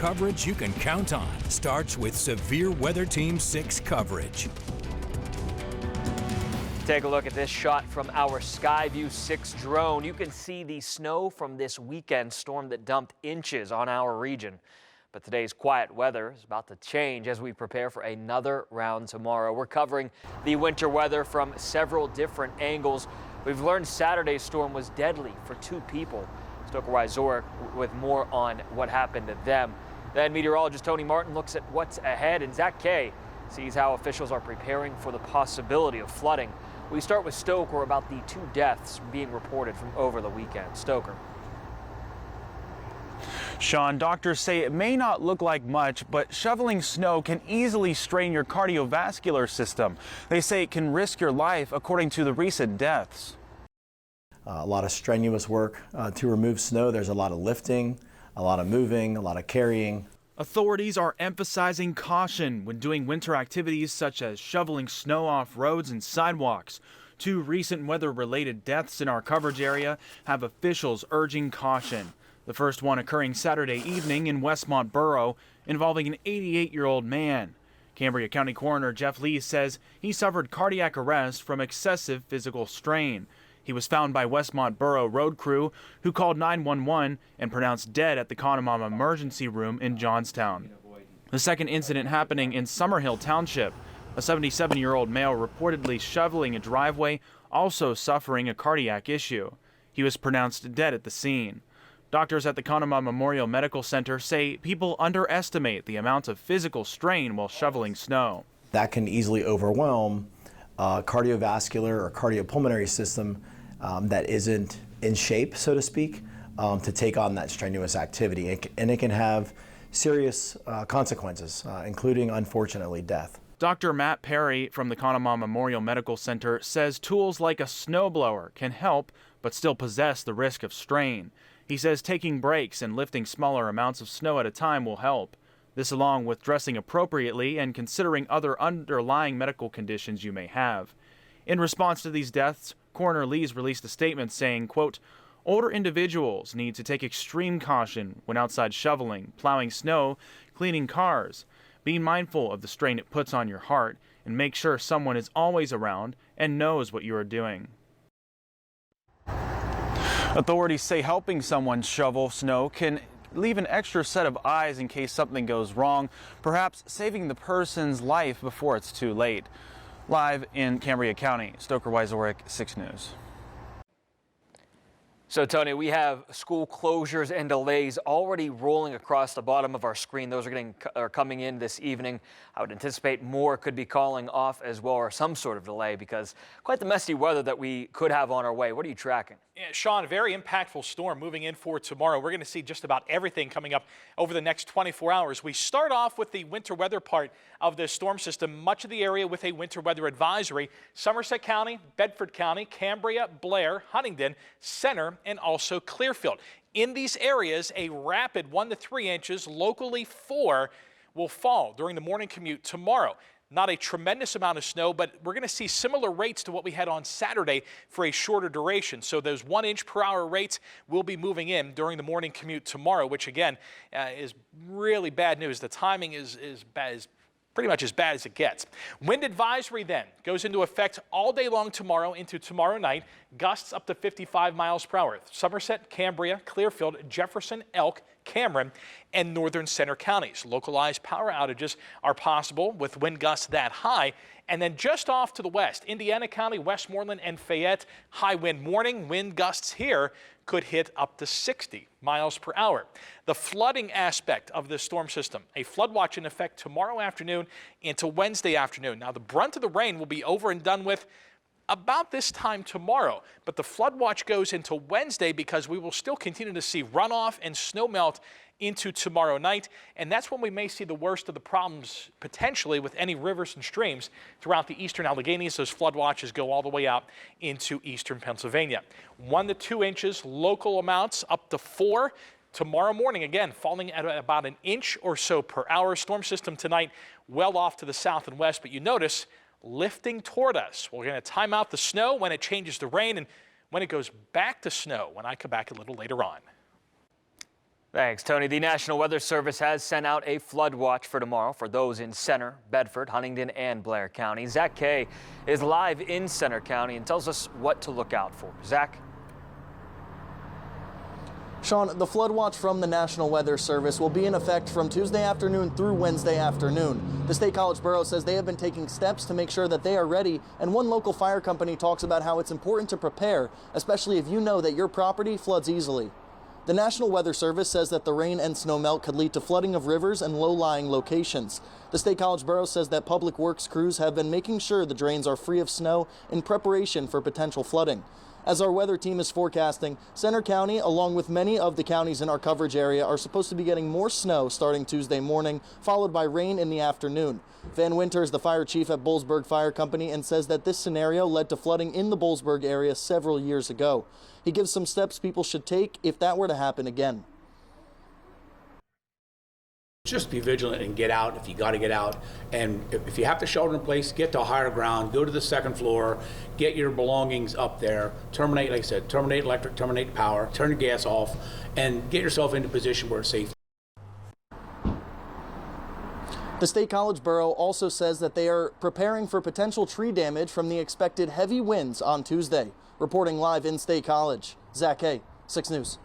coverage you can count on starts with Severe Weather Team 6 coverage. Take a look at this shot from our Skyview 6 drone. You can see the snow from this weekend storm that dumped inches on our region. But today's quiet weather is about to change as we prepare for another round tomorrow. We're covering the winter weather from several different angles. We've learned Saturday's storm was deadly for 2 people. Stoker Wieczorek with more on what happened to them. Then meteorologist Tony Martin looks at what's ahead, and Zach Kay sees how officials are preparing for the possibility of flooding. We start with Stoker about the 2 deaths being reported from over the weekend. Stoker. Sean, doctors say it may not look like much, but shoveling snow can easily strain your cardiovascular system. They say it can risk your life, according to the recent deaths. A lot of strenuous work to remove snow. There's a lot of lifting, a lot of moving, a lot of carrying. Authorities are emphasizing caution when doing winter activities such as shoveling snow off roads and sidewalks. 2 recent weather-related deaths in our coverage area have officials urging caution. The first one occurring Saturday evening in Westmont Borough, involving an 88-year-old man. Cambria County Coroner Jeff Lee says he suffered cardiac arrest from excessive physical strain. He was found by Westmont Borough road crew, who called 911 and pronounced dead at the Conemaugh Emergency Room in Johnstown. The second incident happening in Summerhill Township. A 77-year-old male reportedly shoveling a driveway, also suffering a cardiac issue. He was pronounced dead at the scene. Doctors at the Conemaugh Memorial Medical Center say people underestimate the amount of physical strain while shoveling snow. That can easily overwhelm cardiovascular or cardiopulmonary system that isn't in shape, so to speak, to take on that strenuous activity. And it can have serious consequences, including, unfortunately, death. Dr. Matt Perry from the Conemaugh Memorial Medical Center says tools like a snowblower can help, but still possess the risk of strain. He says taking breaks and lifting smaller amounts of snow at a time will help. This along with dressing appropriately and considering other underlying medical conditions you may have. In response to these deaths, Coroner Lee's released a statement saying, quote, older individuals need to take extreme caution when outside shoveling, plowing snow, cleaning cars. Be mindful of the strain it puts on your heart and make sure someone is always around and knows what you are doing. Authorities say helping someone shovel snow can leave an extra set of eyes in case something goes wrong, perhaps saving the person's life before it's too late. Live in Cambria County, Stoker Wieczorek, 6 News. So, Tony, we have school closures and delays already rolling across the bottom of our screen. Those are coming in this evening. I would anticipate more could be calling off as well, or some sort of delay, because quite the messy weather that we could have on our way. What are you tracking? Yeah, Sean, a very impactful storm moving in for tomorrow. We're going to see just about everything coming up over the next 24 hours. We start off with the winter weather part of the storm system. Much of the area with a winter weather advisory. Somerset County, Bedford County, Cambria, Blair, Huntingdon, Center, and also Clearfield. In these areas, a rapid 1 to 3 inches, locally 4, will fall during the morning commute tomorrow. Not a tremendous amount of snow, but we're going to see similar rates to what we had on Saturday for a shorter duration. So those 1 inch per hour rates will be moving in during the morning commute tomorrow, which again is really bad news. The timing is pretty much as bad as it gets. Wind advisory then goes into effect all day long tomorrow into tomorrow night. Gusts up to 55 miles per hour. Somerset, Cambria, Clearfield, Jefferson, Elk, Cameron, and northern center counties. Localized power outages are possible with wind gusts that high. And then just off to the west, Indiana County, Westmoreland, and Fayette, high wind warning. Wind gusts here could hit up to 60 miles per hour. The flooding aspect of this storm system, a flood watch in effect tomorrow afternoon into Wednesday afternoon. Now, the brunt of the rain will be over and done with about this time tomorrow, but the flood watch goes into Wednesday because we will still continue to see runoff and snow melt into tomorrow night, and that's when we may see the worst of the problems potentially with any rivers and streams throughout the eastern Alleghenies. Those flood watches go all the way out into eastern Pennsylvania. 1 to 2 inches, local amounts up to 4. Tomorrow morning, again, falling at about 1 inch or so per hour. Storm system tonight well off to the south and west, but you notice lifting toward us. We're going to time out the snow when it changes to rain and when it goes back to snow when I come back a little later on. Thanks, Tony. The National Weather Service has sent out a flood watch for tomorrow for those in Center, Bedford, Huntingdon, and Blair County. Zach Kay is live in Center County and tells us what to look out for. Zach? Sean, the flood watch from the National Weather Service will be in effect from Tuesday afternoon through Wednesday afternoon. The State College Borough says they have been taking steps to make sure that they are ready, and one local fire company talks about how it's important to prepare, especially if you know that your property floods easily. The National Weather Service says that the rain and snow melt could lead to flooding of rivers and low-lying locations. The State College Borough says that public works crews have been making sure the drains are free of snow in preparation for potential flooding. As our weather team is forecasting, Center County, along with many of the counties in our coverage area, are supposed to be getting more snow starting Tuesday morning, followed by rain in the afternoon. Van Winter is the fire chief at Boalsburg Fire Company and says that this scenario led to flooding in the Boalsburg area several years ago. He gives some steps people should take if that were to happen again. Just be vigilant and get out if you got to get out. And if you have to shelter in place, get to higher ground, go to the second floor, get your belongings up there, terminate, like I said, terminate electric, terminate power, turn your gas off, and get yourself into a position where it's safe. The State College Borough also says that they are preparing for potential tree damage from the expected heavy winds on Tuesday. Reporting live in State College, Zach Hay, 6 News.